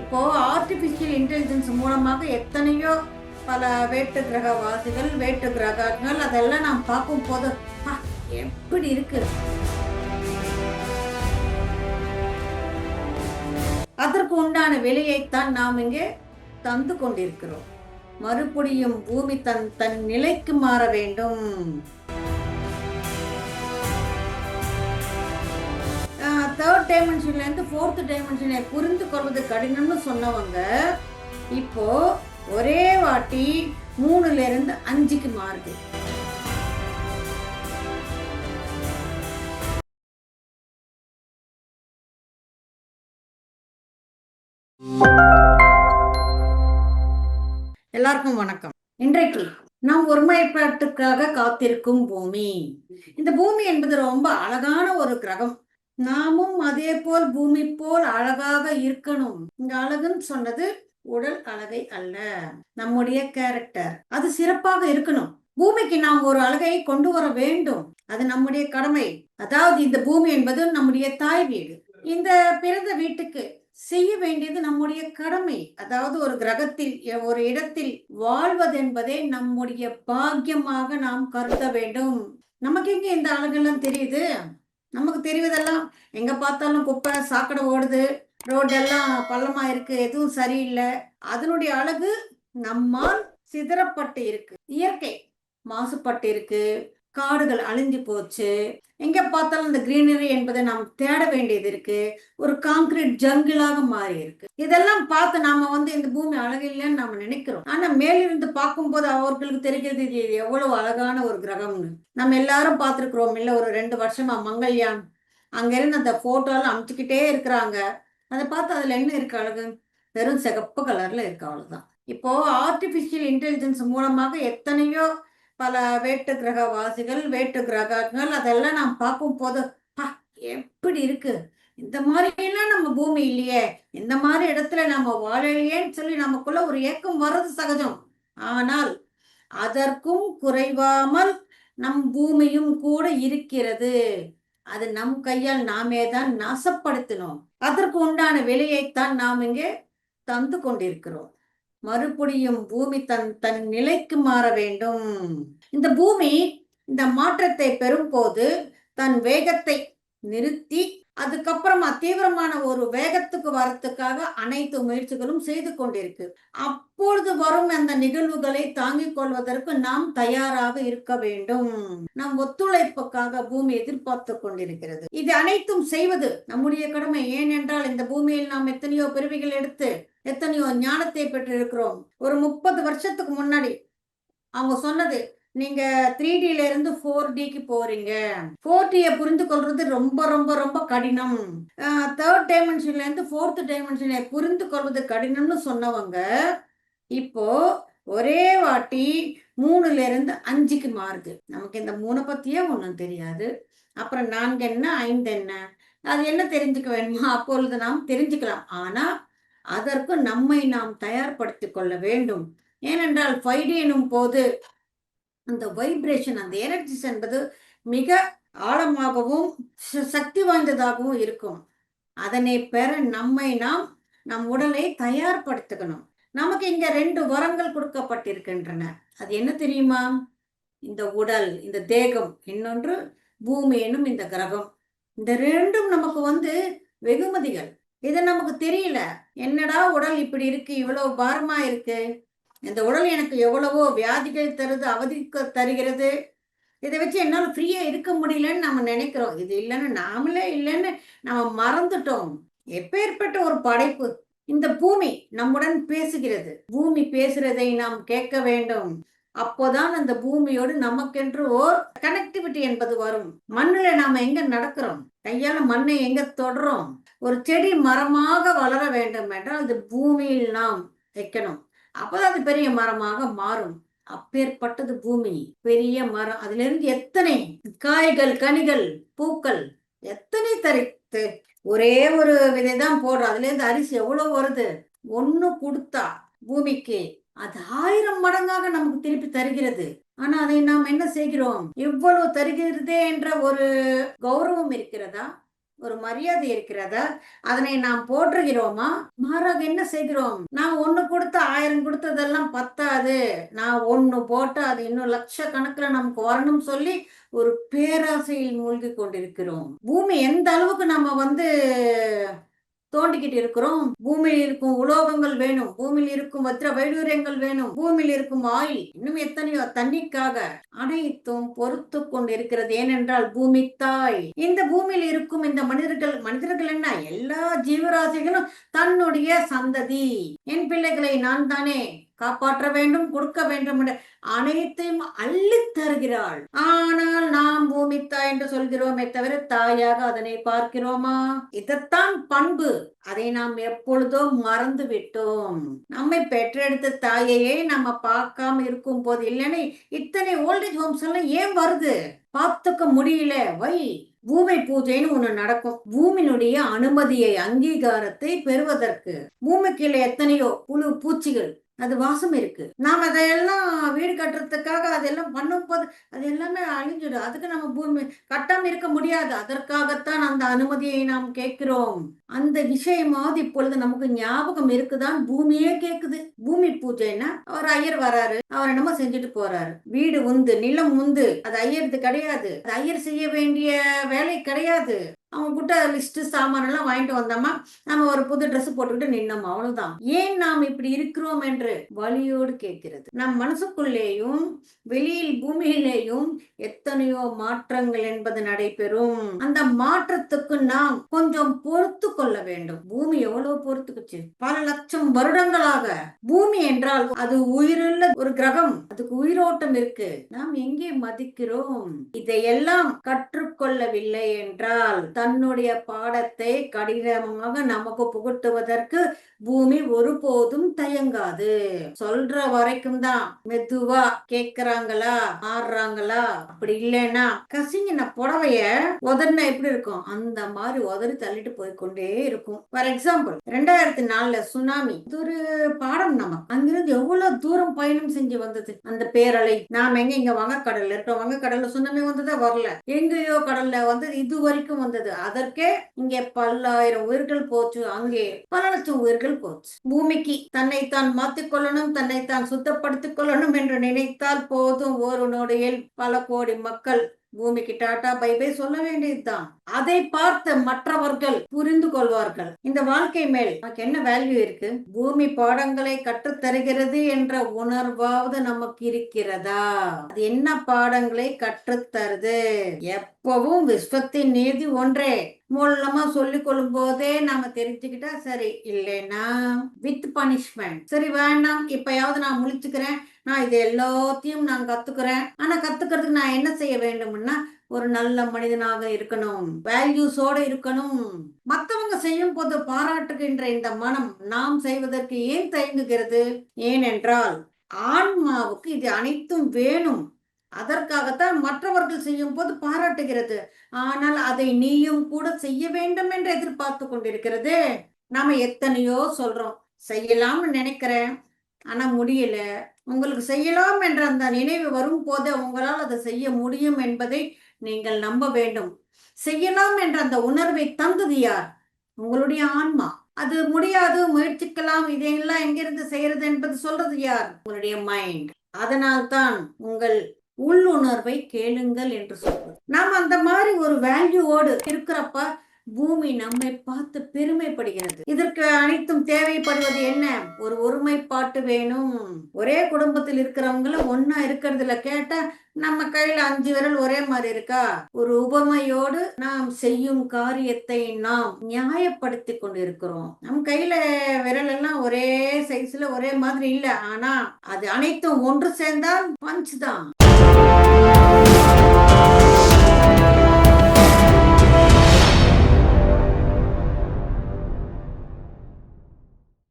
இப்போ artificial intelligence மூலமாக எத்தனையோ பல வேட்டு கிரகவாசிகள் வேட்டு கிரகங்கள் அதெல்லாம் நாம் பார்க்கும் போது எப்படி இருக்கு. அதற்கு உண்டான விலையைத்தான் நாம் இங்கே தந்து கொண்டிருக்கிறோம். மறுபடியும் பூமி தன் தன் நிலைக்கு மாற வேண்டும். தேர்ட் டைமென்ஷன்ல இருந்து ஃபோர்த் டைமென்ஷனை புரிந்து கொள்வது கடினம்னு சொன்னவங்க இப்போ ஒரே வாட்டி 3ல இருந்து 5க்கு மாறுது. எல்லாருக்கும் வணக்கம். இன்றைக்கு நாம் ஒருமைப்பாட்டுக்காக காத்திருக்கும் பூமி. இந்த பூமி என்பது ரொம்ப அழகான ஒரு கிரகம். நாமும் அதே போல் பூமி போல் அழகாக இருக்கணும். இங்க அழகுன்னு சொன்னது உடல் அழகை அல்ல, நம்முடைய கேரக்டர் அது சிறப்பாக இருக்கணும். பூமிக்கு நாம் ஒரு அழகை கொண்டு வர வேண்டும், அது நம்முடைய கடமை. அதாவது இந்த பூமி என்பது நம்முடைய தாய் வீடு. இந்த பிறந்த வீட்டுக்கு செய்ய வேண்டியது நம்முடைய கடமை. அதாவது ஒரு கிரகத்தில் ஒரு இடத்தில் வாழ்வது என்பதே நம்முடைய பாக்கியமாக நாம் கருத வேண்டும். நமக்கு எங்க இந்த அழகெல்லாம் தெரியுது? நமக்கு தெரிவதெல்லாம் எங்க பார்த்தாலும் குப்பை சாக்கடை ஓடுது, ரோடெல்லாம் பள்ளமா இருக்கு, எதுவும் சரியில்லை. அதனுடைய அழகு நம்மால் சிதறப்பட்டு இருக்கு. இயற்கை மாசுபட்டு இருக்கு, காடுகள் அழிஞ்சு போச்சு. எங்க பார்த்தாலும் இந்த கிரீனரி என்பதை நாம் தேட வேண்டியது இருக்கு. ஒரு கான்கிரீட் ஜங்கிளாக மாறி இருக்கு. இதெல்லாம் பார்த்து நாம இந்த பூமி அழகு இல்லைன்னு நாம நினைக்கிறோம். ஆனா மேலிருந்து பார்க்கும்போது அவர்களுக்கு தெரிகிறது இது எவ்வளவு அழகான ஒரு கிரகம்னு. நம்ம எல்லாரும் பார்த்துருக்குறோம் இல்ல, ஒரு 2 வருஷமா மங்கள்யான் அங்க இருந்து அந்த போட்டோலாம் அமுச்சுக்கிட்டே இருக்கிறாங்க. அதை பார்த்து அதுல என்ன இருக்கு அழகு? வெறும் சிகப்பு கலர்ல இருக்கு, அவ்வளவுதான். இப்போ ஆர்டிபிஷியல் இன்டெலிஜென்ஸ் மூலமாக எத்தனையோ பல வேட்டு கிரகவாசிகள் வேட்டு கிரகங்கள் அதெல்லாம் நாம் பார்க்கும் போது எப்படி இருக்கு. இந்த மாதிரி எல்லாம் நம்ம பூமி இல்லையே, இந்த மாதிரி இடத்துல நம்ம வாழலையேன்னு சொல்லி நமக்குள்ள ஒரு ஏக்கம் வர்றது சகஜம். ஆனால் அதற்கும் குறைவாமல் நம் பூமியும் கூட இருக்கிறது. அது நம் கையால் நாமே தான் நாசப்படுத்தினோம். அதற்கு உண்டான விலையைத்தான் நாம் இங்கே தந்து கொண்டிருக்கிறோம். மறுபடியும் பூமி தன் தன் நிலைக்கு மாற வேண்டும். இந்த பூமி இந்த மாற்றத்தை பெறும் போது தன் வேகத்தை நிறுத்தி அதுக்கப்புறமா தீவிரமான ஒரு வேகத்துக்கு வரத்துக்காக அனைத்து முயற்சிகளும் செய்து கொண்டிருக்கு. அப்பொழுது வரும் அந்த நிகழ்வுகளை தாங்கிக் கொள்வதற்கு நாம் தயாராக இருக்க வேண்டும். நம் ஒத்துழைப்புக்காக பூமி எதிர்பார்த்து கொண்டிருக்கிறது. இது அனைத்தும் செய்வது நம்முடைய கடமை. ஏனென்றால் இந்த பூமியில் நாம் எத்தனையோ பிறவிகள் எடுத்து எத்தனையோ ஞானத்தை பெற்று இருக்கிறோம். ஒரு 30 வருஷத்துக்கு முன்னாடி அவங்க சொன்னது, நீங்க 3Dல இருந்து 4Dக்கு போறீங்க. 4Dயை புரிந்து கொள்றது ரொம்ப ரொம்ப ரொம்ப கடினம். தேர்ட் டைமென்ஷன்ல இருந்து ஃபோர்த் டைமென்ஷனை புரிந்து கொள்வது கடினம்னு சொன்னவங்க இப்போ ஒரே வாட்டி 3ல இருந்து 5க்கு மாறுது. நமக்கு இந்த 3 பத்தியே ஒன்றும் தெரியாது. அப்புறம் 4 என்ன 5 என்ன, அது என்ன தெரிஞ்சுக்க வேணுமா? அப்பொழுது நாம் தெரிஞ்சுக்கலாம். ஆனா அதற்கு நம்மை நாம் தயார்படுத்திக் கொள்ள வேண்டும். ஏனென்றால் 5D எனும் போது அந்த வைப்ரேஷன், அந்த எனர்ஜிஸ் என்பது மிக ஆழமாகவும் சக்தி வாய்ந்ததாகவும் இருக்கும். அதனை பெற நம்மை நாம் நம் உடலை தயார்படுத்திக்கணும். நமக்கு இங்க 2 வரங்கள் கொடுக்கப்பட்டிருக்கின்றன. அது என்ன தெரியுமா? இந்த உடல், இந்த தேகம், இன்னொன்று பூமி எனும் இந்த கிரகம். இந்த 2ம் நமக்கு வெகுமதிகள். இது நமக்கு தெரியல. என்னடா உடல் இப்படி இருக்கு, இவ்வளவு பாரமா இருக்கு, இந்த உடல் எனக்கு எவ்வளவோ வியாதிகள் தருது, அவதிக்க தருகிறது, இதை வச்சு என்னால் ஃப்ரீயா இருக்க முடியலன்னு நம்ம நினைக்கிறோம். இது இல்லைன்னு நாமளே இல்லைன்னு நம்ம மறந்துட்டோம். எப்பேற்பட்ட ஒரு படைப்பு! இந்த பூமி நம்முடன் பேசுகிறது. பூமி பேசுறதை நாம் கேட்க வேண்டும். அப்போதான் அந்த பூமியோடு நமக்கென்று ஓர் கனெக்டிவிட்டி என்பது வரும். மண்ணுல நாம எங்க நடக்கிறோம், கையால மண்ணை எங்க தொடுறோம். ஒரு செடி மரமாக வளர வேண்டும் என்றால் அது பூமியில் நாம் வைக்கணும். அப்பதான் அது பெரிய மரமாக மாறும். அப்பேற்பட்டது பூமி, பெரிய மரம். அதுல இருந்து எத்தனை காய்கள், கனிகள், பூக்கள் எத்தனை தரித்து. ஒரே ஒரு விதை தான் போடுறோம், அதுல இருந்து அரிசி எவ்வளவு வருது. ஒண்ணு கொடுத்தா பூமிக்கு அது 1000 மடங்காக நமக்கு திருப்பி தருகிறது. ஆனா அதை நாம் என்ன செய்கிறோம்? இவ்வளவு தருகிறதே என்ற ஒரு கௌரவம் இருக்கிறதா? ஒரு மரியாதை இருக்கிறதா? அதனை நாம் போற்றுகிறோமா? மாறாக என்ன செய்கிறோம்? நான் ஒண்ணு கொடுத்து 1000 கொடுத்ததெல்லாம் பத்தாது, நான் ஒண்ணு போட்டு அது இன்னும் லட்சக்கணக்குல நமக்கு வரணும் சொல்லி ஒரு பேராசையில் மூழ்கி கொண்டிருக்கிறோம். பூமி எந்த அளவுக்கு நம்ம தோண்டிக்கிட்டு இருக்கிறோம். பூமியில் இருக்கும் உலோகங்கள் வேணும், பூமியில் இருக்கும் வஜ்ர வைடூரியங்கள் வேணும், பூமியில் இருக்கும் ஆயில், இன்னும் எத்தனையோ தண்ணிக்காக அனைத்தும் பொறுத்து கொண்டிருக்கிறது. ஏனென்றால் பூமி தாய். இந்த பூமியில் இருக்கும் இந்த மனிதர்கள் என்ன, எல்லா ஜீவராசிகளும் தன்னுடைய சந்ததி, என் பிள்ளைகளை நான் தானே காப்பாற்ற வேண்டும், கொடுக்க வேண்டும் என்று அனைத்தையும் அள்ளி தருகிறாள். ஆனால் நாம் பூமி தாய் என்று சொல்கிறோமே தவிர தாயாக அதனை பார்க்கிறோமா? இதைத்தான் பண்பு. அதை நாம் எப்பொழுதோ மறந்து விட்டோம். நம்மை பெற்றெடுத்த தாயையே நம்ம பார்க்காம இருக்கும் போது, இல்லைன்னு இத்தனை ஓல்டேஜ் ஹோம்ஸ் எல்லாம் ஏன் வருது? பார்த்துக்க முடியல. வை பூமி பூஜைன்னு ஒண்ணு நடக்கும். பூமியினுடைய அனுமதியை, அங்கீகாரத்தை பெறுவதற்கு. பூமிக்குள்ள எத்தனையோ புழு பூச்சிகள், அது வாசம் இருக்கு. நாம் அதையெல்லாம் வீடு கட்டுறதுக்காக அதெல்லாம் பண்ணும் போது அது எல்லாமே அழிஞ்சிடும். அதுக்கு நம்ம பூமி கட்டாம இருக்க முடியாது. அதற்காகத்தான் அந்த அனுமதியை நாம் கேட்கிறோம். அந்த விஷயமாவது இப்பொழுது நமக்கு ஞாபகம் இருக்குதான். பூமியே கேக்குது. பூமி பூஜைன்னா அவர் ஐயர் வராரு, அவர் என்னமோ செஞ்சுட்டு போறாரு. வீடு உந்து, நிலம் உந்து, அது ஐயருக்கு கிடையாது. அது ஐயர் செய்ய வேண்டிய வேலை கிடையாது. அவங்க கிட்ட லிஸ்ட் சாமான் எல்லாம் வாங்கிட்டு வந்தோமா, நம்ம ஒரு புது ட்ரெஸ் போட்டுக்கிட்டு நின்னோம், அவ்வளவுதான். ஏன் நாம் இப்படி இருக்கிறோம் என்று வலியோடு கேட்கிறது. நம் மனசுக்குள்ளேயும் வெளியில் பூமியிலேயும் எத்தனையோ மாற்றங்கள் என்பது நடைபெறும். அந்த மாற்றத்துக்கு நாம் கொஞ்சம் பொறுத்து கொள்ள வேண்டும். பூமி எவ்வளவு பொறுத்துக்குச்சு? பல லட்சம் வருடங்களாக. பூமி என்றால் அது உயிருள்ள ஒரு கிரகம், அதுக்கு உயிரோட்டம் இருக்கு. நாம் எங்கே மதிக்கிறோம்? இதையெல்லாம் கற்றுக்கொள்ளவில்லை என்றால் தன்னுடைய பாடத்தை கடினமாக நமக்கு புகட்டுவதற்கு பூமி ஒருபோதும் தயங்காது. சொல்ற வரைக்கும் தான் மெதுவா கேக்குறாங்களா, ஆடுறாங்களா. அப்படி இல்லைன்னா கசிங்கின புடவைய உதறினா எப்படி இருக்கும், அந்த மாதிரி உதறி தள்ளிட்டு போய்கொண்டே இருக்கும். ஃபார் எக்ஸாம்பிள் 2004 சுனாமி, இது ஒரு பாடம். நமக்கு அங்கிருந்து எவ்வளவு தூரம் பயணம் செஞ்சு வந்தது அந்த பேரலை. நாம இங்க வங்கக்கடல்ல இருக்கோம். வங்கக்கடல்ல சுனாமி வந்ததா? வரல. எங்கேயோ கடல்ல இது வரைக்கும் வந்தது. அதற்கே இங்கே பல்லாயிரம் உயிர்கள் போச்சு, அங்கே பல லட்சம் உயிர்கள் போச்சு. பூமிக்கு தன்னைத்தான் மாத்திக்கொள்ளணும், தன்னைத்தான் சுத்தப்படுத்திக் கொள்ளணும் என்று நினைத்தால் போதும், ஒரு நொடியில் பல கோடி மக்கள் பூமிக்கு டாட்டா பை பை சொல்ல வேண்டியதுதான். அதை பார்த்த மற்றவர்கள் புரிந்து கொள்வார்கள். இந்த வாழ்க்கை மேல் நமக்கு என்ன வேல்யூ இருக்கு? பூமி பாடங்களை கற்றுத் தருகிறது என்ற உணர்வாவது நமக்கு இருக்கிறதா? அது என்ன பாடங்களை கற்றுத் தருது? எப்பவும் விஸ்வத்தின் நீதி ஒன்றே. மூலமா சொல்லிக் கொள்ளும் போதே நாம தெரிஞ்சுக்கிட்டா சரி. இல்லைன்னா வித் பனிஷ்மெண்ட். சரி வேண்டாம், இப்பயாவது நான் முழிச்சுக்கிறேன், நான் இது எல்லாத்தையும் நான் கத்துக்கிறேன். ஆனா கத்துக்கிறதுக்கு நான் என்ன செய்ய வேண்டும்னா, ஒரு நல்ல மனிதனாக இருக்கணும், வேல்யூஸோட இருக்கணும். மற்றவங்க செய்யும் போது பாராட்டுகின்ற இந்த மனம் நாம் செய்வதற்கு ஏன் தயங்குகிறது? ஏனென்றால் ஆன்மாவுக்கு இது அனைத்தும் வேணும். அதற்காகத்தான் மற்றவர்கள் செய்யும் போது பாராட்டுகிறது. ஆனால் அதை நீயும் கூட செய்ய வேண்டும் என்று எதிர்பார்த்து கொண்டிருக்கிறது. நாம எத்தனையோ சொல்றோம், செய்யலாம்னு நினைக்கிறேன், ஆனா முடியல. உங்களுக்கு செய்யலாம் என்ற அந்த நினைவு வரும் போது உங்களால் அதை செய்ய முடியும் என்பதை நீங்கள் நம்ப வேண்டும். செய்யலாம் என்ற அந்த உணர்வை தந்தது யார்? உங்களுடைய ஆன்மா. அது முடியாது, முயற்சிக்கலாம், இதையெல்லாம் எங்கிருந்து செய்யறது என்பது சொல்றது யார்? உங்களுடைய மைண்ட். அதனால்தான் உங்கள் உள்ளுணர்வை கேளுங்கள் என்று சொல்றது. நாம் அந்த மாதிரி ஒரு வேல்யூவோடு இருக்கிறப்ப பூமி நம்மை பார்த்து பெருமைப்படுகிறது. இதற்கு அனைத்தும் தேவைப்படுவது என்ன? ஒரு ஒருமைப்பாட்டு வேணும். ஒரே குடும்பத்தில் இருக்கிறவங்களும் ஒன்னா இருக்கிறதுல கேட்டா நம்ம கையில 5 விரல் ஒரே மாதிரி இருக்கா? ஒரு உபமையோடு நாம் செய்யும் காரியத்தை நாம் நியாயப்படுத்தி கொண்டு இருக்கிறோம். நம் கையில விரல் எல்லாம் ஒரே சைஸ்ல ஒரே மாதிரி இல்ல, ஆனா அது அனைத்தும் ஒன்று சேர்ந்தால் பஞ்ச் தான்.